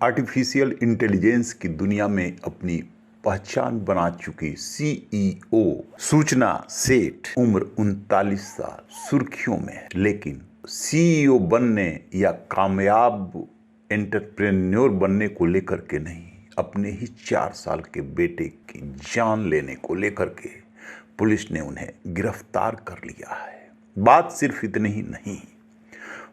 Artificial intelligence की दुनिया में अपनी पहचान बना चुकी सीईओ सूचना सेठ उम्र 39 साल सुर्खियों में है। लेकिन सीईओ बनने या कामयाब एंटरप्रेन्योर बनने को लेकर के नहीं, अपने ही 4 साल के बेटे की जान लेने को लेकर के पुलिस ने उन्हें गिरफ्तार कर लिया है। बात सिर्फ इतनी ही नहीं,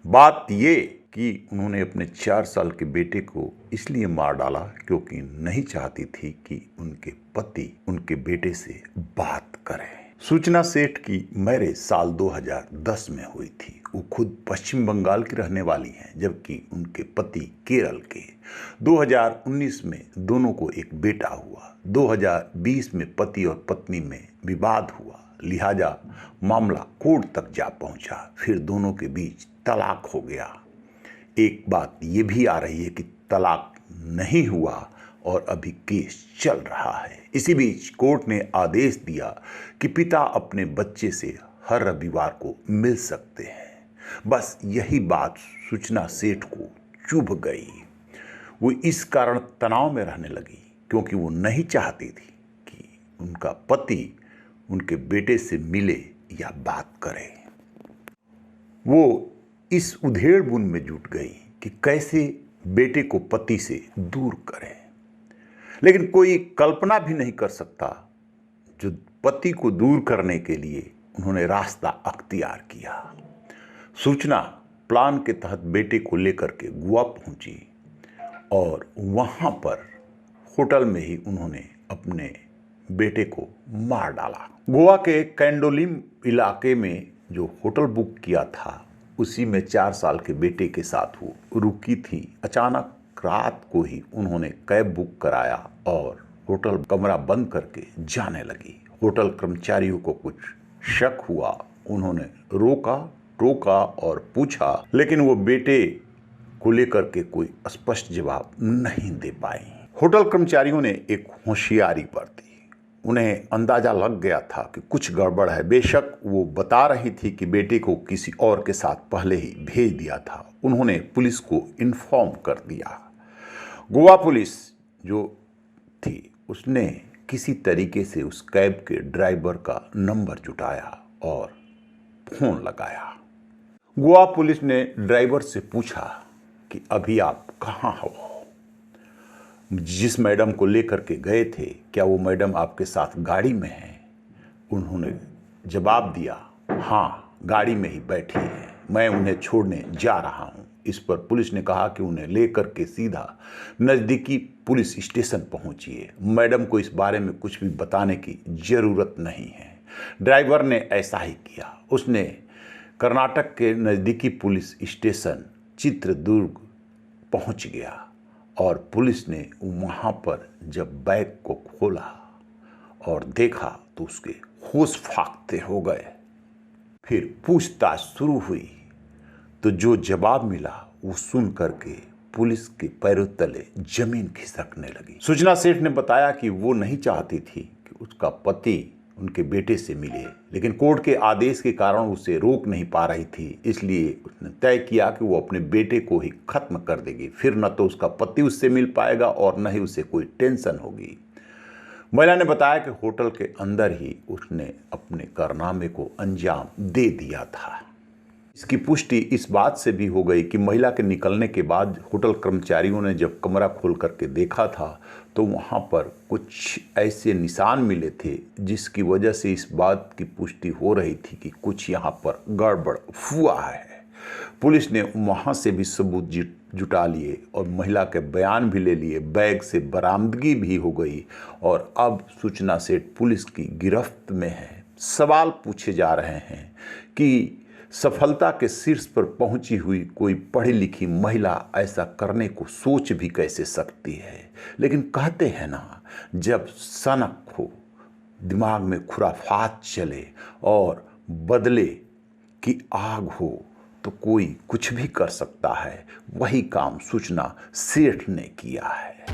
बात ये कि उन्होंने अपने 4 साल के बेटे को इसलिए मार डाला क्योंकि नहीं चाहती थी कि उनके पति उनके बेटे से बात करें। सूचना सेठ की मैरिज साल 2010 में हुई थी। वो खुद पश्चिम बंगाल की रहने वाली हैं, जबकि उनके पति केरल के। 2019 में दोनों को एक बेटा हुआ। 2020 में पति और पत्नी में विवाद हुआ, लिहाजा मामला कोर्ट तक जा पहुंचा। फिर दोनों के बीच तलाक हो गया। एक बात ये भी आ रही है कि तलाक नहीं हुआ और अभी केस चल रहा है। इसी बीच कोर्ट ने आदेश दिया कि पिता अपने बच्चे से हर रविवार को मिल सकते हैं। बस यही बात सूचना सेठ को चुभ गई। वो इस कारण तनाव में रहने लगी क्योंकि वो नहीं चाहती थी कि उनका पति उनके बेटे से मिले या बात करे। वो इस उधेड़-बुन में जुट गई कि कैसे बेटे को पति से दूर करें। लेकिन कोई कल्पना भी नहीं कर सकता जो पति को दूर करने के लिए उन्होंने रास्ता अख्तियार किया। सूचना प्लान के तहत बेटे को लेकर के गोवा पहुंची और वहां पर होटल में ही उन्होंने अपने बेटे को मार डाला। गोवा के कैंडोलिम इलाके में जो होटल बुक किया था उसी में 4 साल के बेटे के साथ वो रुकी थी। अचानक रात को ही उन्होंने कैब बुक कराया और होटल कमरा बंद करके जाने लगी। होटल कर्मचारियों को कुछ शक हुआ। उन्होंने रोका टोका और पूछा, लेकिन वो बेटे को लेकर के कोई स्पष्ट जवाब नहीं दे पाई। होटल कर्मचारियों ने एक होशियारी बरती। उन्हें अंदाजा लग गया था कि कुछ गड़बड़ है। बेशक वो बता रही थी कि बेटे को किसी और के साथ पहले ही भेज दिया था। उन्होंने पुलिस को इन्फॉर्म कर दिया। गोवा पुलिस जो थी उसने किसी तरीके से उस कैब के ड्राइवर का नंबर जुटाया और फोन लगाया। गोवा पुलिस ने ड्राइवर से पूछा कि अभी आप कहाँ हो? जिस मैडम को लेकर के गए थे, क्या वो मैडम आपके साथ गाड़ी में हैं? उन्होंने जवाब दिया, हाँ, गाड़ी में ही बैठी हैं, मैं उन्हें छोड़ने जा रहा हूँ। इस पर पुलिस ने कहा कि उन्हें लेकर के सीधा नज़दीकी पुलिस स्टेशन पहुँचिए। मैडम को इस बारे में कुछ भी बताने की ज़रूरत नहीं है। ड्राइवर ने ऐसा ही किया। उसने कर्नाटक के नज़दीकी पुलिस स्टेशन चित्रदुर्ग पहुँच गया और पुलिस ने वहाँ पर जब बैग को खोला और देखा तो उसके होश फाख्ते हो गए। फिर पूछताछ शुरू हुई तो जो जवाब मिला वो सुन करके पुलिस के पैरों तले जमीन खिसकने लगी। सूचना सेठ ने बताया कि वो नहीं चाहती थी कि उसका पति उनके बेटे से मिले, लेकिन कोर्ट के आदेश के कारण उसे रोक नहीं पा रही थी। इसलिए उसने तय किया कि वो अपने बेटे को ही खत्म कर देगी। फिर न तो उसका पति उससे मिल पाएगा और न ही उसे कोई टेंशन होगी। महिला ने बताया कि होटल के अंदर ही उसने अपने कारनामे को अंजाम दे दिया था। इसकी पुष्टि इस बात से भी हो गई कि महिला के निकलने के बाद होटल कर्मचारियों ने जब कमरा खोल करके देखा था तो वहाँ पर कुछ ऐसे निशान मिले थे जिसकी वजह से इस बात की पुष्टि हो रही थी कि कुछ यहाँ पर गड़बड़ हुआ है। पुलिस ने वहाँ से भी सबूत जुटा लिए और महिला के बयान भी ले लिए। बैग से बरामदगी भी हो गई और अब सूचना सेठ पुलिस की गिरफ्त में है। सवाल पूछे जा रहे हैं कि सफलता के शीर्ष पर पहुंची हुई कोई पढ़ी लिखी महिला ऐसा करने को सोच भी कैसे सकती है। लेकिन कहते हैं ना, जब सनक हो, दिमाग में खुराफात चले और बदले की आग हो तो कोई कुछ भी कर सकता है। वही काम सूचना सेठ ने किया है।